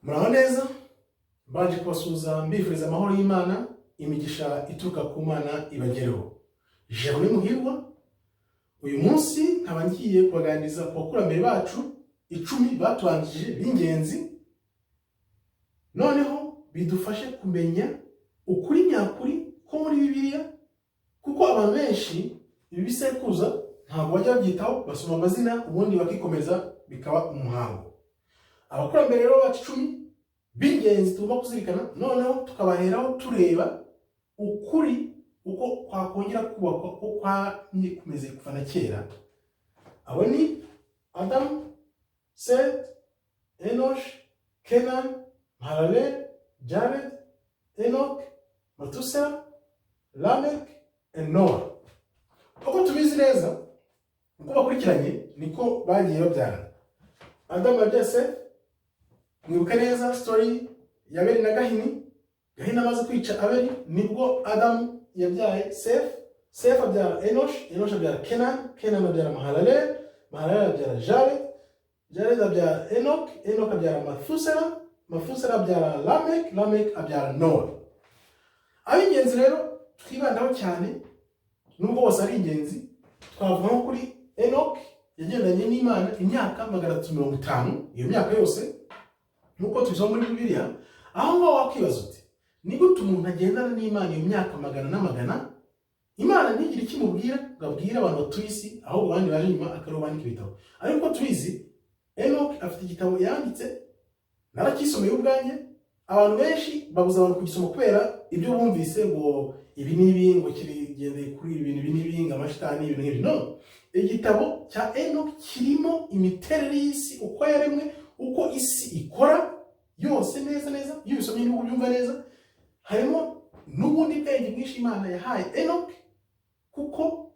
Muraho neza, baje kubasuhuza mbifuriza amahoro y'Imana, imigisha ituruka ku Mana ibagereho. Jewe muhirwa, uyu munsi nkaba ngiye kubaganiriza ku bakurambere bacu 10 batubanjije b'ingenzi, noneho bidufashe kumenya ukuri nyakuri ko muri Bibiliya, kuko abantu benshi ibi bisekuruza ntabwo bajya babyitaho, basoma amazina ubundi bakikomeza bikaba umuhango. Abakurambere rero bacu 10 b'ingenzi tugomba kuzirikana, noneho tukabaheraho tureba ukuri uko kwakongera kubakwa ko kumeze kuva na kera. Abo ni Adam, Seth, Enosh, Kenan, Mahalalel, Enoch, Metusela, Lamech, Noah. Uko tubizi neza, uko bakurikiranye niko bagiye babyarana. Adam yabyaye Seth, mwibuka neza story ya Abeli na Gahini. Gahini amaze kwica Abeli nibwo Adam yabyaye Seth. Seth abyara Enosh abyara Kenan abyara Mahalalel abyara Jared abyara Enoch abyara Metusela abyara Lamech abyara Noah. Ab'ingenzi rero twibandaho cyane, nubwo bose ari ingenzi, twavuga nko kuri Enoch yagendanye n'Imana imyaka 350. Iyo myaka yose nuko tubisoma muri Bibiliya. Aho ngaho wakwibaza uti ni gute umuntu agendana n'Imana iyo myaka magana, Imana ntigire ikimubwira ngabwira abantu batuye isi, aho abandi baje nyuma akarobandika ibitabo. Ariko tubizi Enoch afite igitabo yanditse, narakisomeye ubwanjye. Abantu benshi babuza abantu kugisoma kubera ibyo bumvise ngo ibi nibi, ngo kirigendeye kuri ibintu ibi nibi, ngo amashitani ibintu nk'ibyo. No, igitabo cya Enoch kirimo imiterere y'isi, uko yaremwe, uko isi ikora yose neza, iyo bisomye n'uko byumva neza. Harimo n'ubundi bwenge bwinshi Imana yahaye Enoch, kuko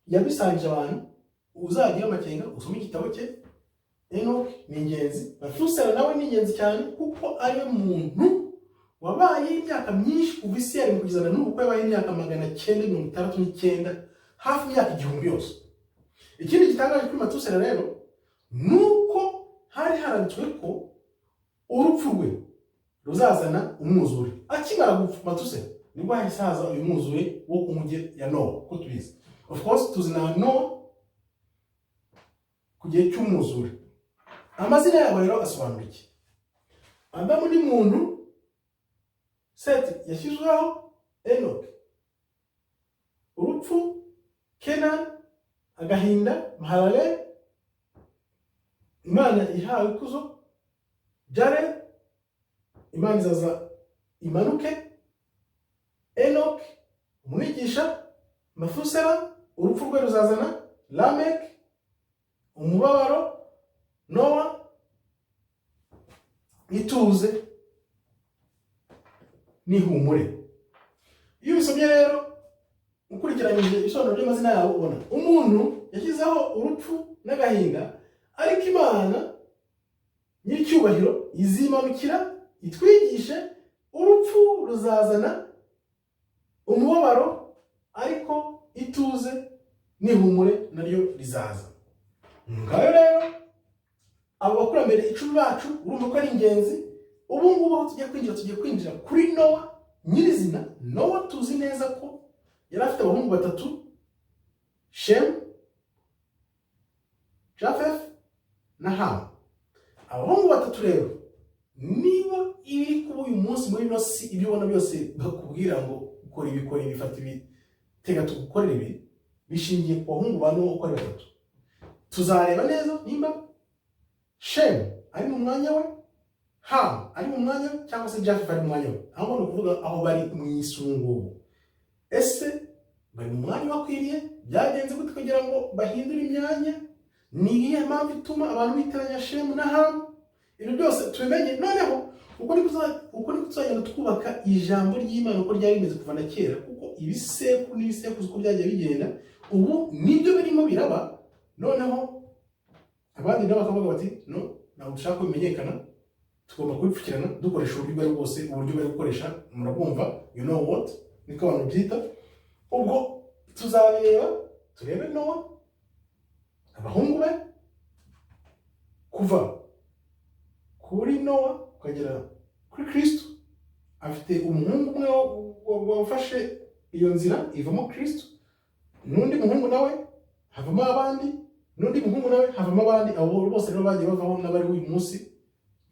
yabisangije abantu. Uzagira amakenga usome igitabo cye. Enoch ni ingenzi. Metusela nawe ni ingenzi cyane, kuko ari muntu wabaye imyaka myinshi kuva isi yari kugezana n'ubu, ko yabaye imyaka 969, hafi imyaka 1000 yose. Ikindi gitangaje kuri Metusela rero nuko hari haranditswe ko urupfu rwe ruzazana umwuzure. Akimara gupfa Metusela nibwo hahise haza uyu mwuzure wo ku mugi ya Noah, ko tubizi. Of course tuzi na Noah ku gihe cy'umwuzure. Amazina yabo rero asobanura iki? Adamu ni muntu, Seth yashyizweho, Enoch urupfu, Kenan agahinda, Mahalalel Imana ihawe ikuzo, Jared Imana izaza imanuke, Enoch umwigisha, Metusela urupfu rwe ruzazana, Lamech umubabaro, Noah ituze n'ihumure. Iyo bisomye rero ukurikiranyije isobanuro ry'amazina yabo, ubona umuntu yashyizeho urupfu n'agahinda, ariko Imana n'icyubahiro izimanukira itwigishe urupfu ruzazana umubabaro, ariko ituze n'ihumure naryo rizaza. Ngayo rero abo bakurambere 10 bacu urumva ko ari ingenzi. Ubu ngubu aho tugiye kwinjira kuri Noah nyirizina. Noah tuzi neza ko yari afite abahungu 3, Shem, Yafeti na Ham. Abahungu 3 rero nibo iri kuba uyu munsi muri ino si. Ibyo ubona byose bakubwira ngo ukora ibikora ibifata ibi, tega tugukorera ibi, bishingiye ku bahungu ba Noah uko ari 3. Tuzareba neza nimba Shem ari mu mwanya we, Ham ari mu mwanya we, cyangwa se Yafeti ari mu mwanya we. Aho no kuvuga aho bari mu isungu. Ese bari mu mwanya wakwiriye? Byagenze gute kugira ngo bahindure imyanya? Ni iyihe mpamvu ituma abantu bitiranya Shem na Ham? Ibyo byose tubimenye. Noneho uko ni kuzagenda twubaka ijambo ry'Imana uko ryari rimeze kuva na kera, kuko ibisekuru n'ibisekuruza uko byagiye bigenda ubu nibyo birimo biraba. Noneho abandi nabo bakavuga bati no, ntabwo dushaka kubimenyekana, tugomba kubipfukirana dukoresha uburyo bari bwose. Uburyo bari gukoresha murabumva, you know what, niko abantu byita. Ubwo tuzabireba, turebe Noah, abahungu be kuva kuri Nowa ukagera kuri Kristo. Afite umuhungu umwe wafashe iyo nzira ivamo Kristo, n'undi muhungu nawe havamo abandi, n'undi muhungu nawe havamo abandi. Abo bose rero bagiye bavaho n'abari uyu munsi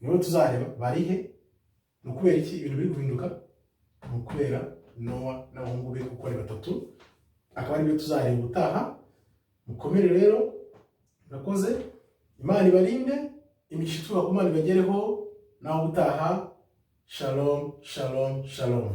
nibo tuzareba barihe. Ni ukubera iki ibintu biri guhinduka? Ni ukubera Nowa n'abahungu be uko ari batatu, akaba ari byo tuzareba ubutaha. Mukomere rero, murakoze, Imana ibarinde, imigisha ituruka ku Mana ibagereho, naho ubutaha. Shalom, shalom, shalom.